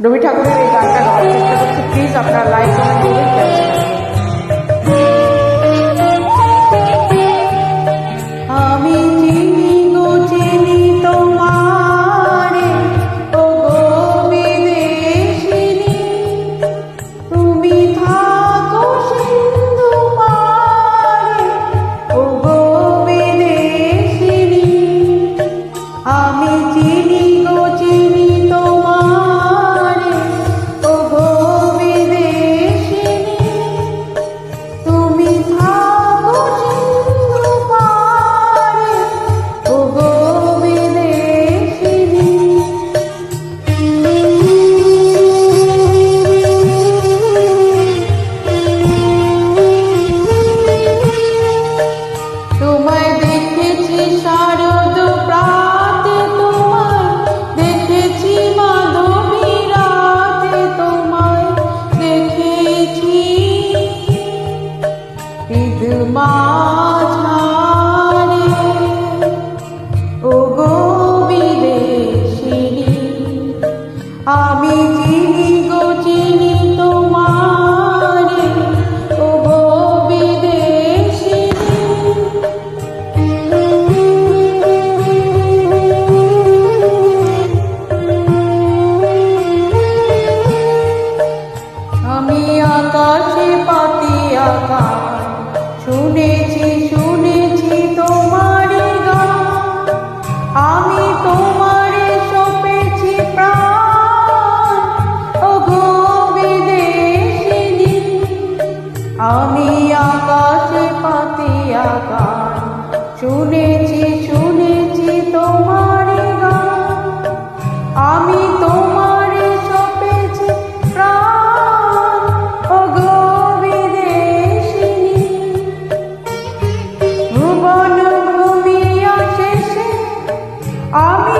রবি ঠাকুরের এই গানটা গাওয়ার চেষ্টা করছি, প্লিজ আপনারা লাইক কমেন্ট করবেন। আমি চিনি গো চিনি তোমারে, ও গো বিদেশিনী, তুমি থাকো সিন্ধু পারে, ও গো বিদেশিনী। আমি চিনি গো চিনি তোমারে, ও গো বিদেশিনী, তুমি থাকো সিন্ধু পারে, ও গো বিদেশিনী। তোমায় দেখেছি শারদ প্রাতে, তোমায় দেখেছি মাধবী রাতে, তোমায় দেখেছি ঈদ মাঝারে, ও গো বিদেশিনী। আমি চিনি গো চিনি তোমারে, ও গো বিদেশিনী। আমি আকাশে পাতিয়া গান শুনেছি শুনেছি তোমারি গান, আমি তোমারে সপেছি প্রাণ, ও গো বিদেশিনী। আমি আকাশে পাতিয়া গান শুনেছি শুনেছি তোমারি গান, আমি তোমারে সপেছি প্রাণ, ও গো বিদেশিনী। ভুবন ভূমিয়া শেষে আমি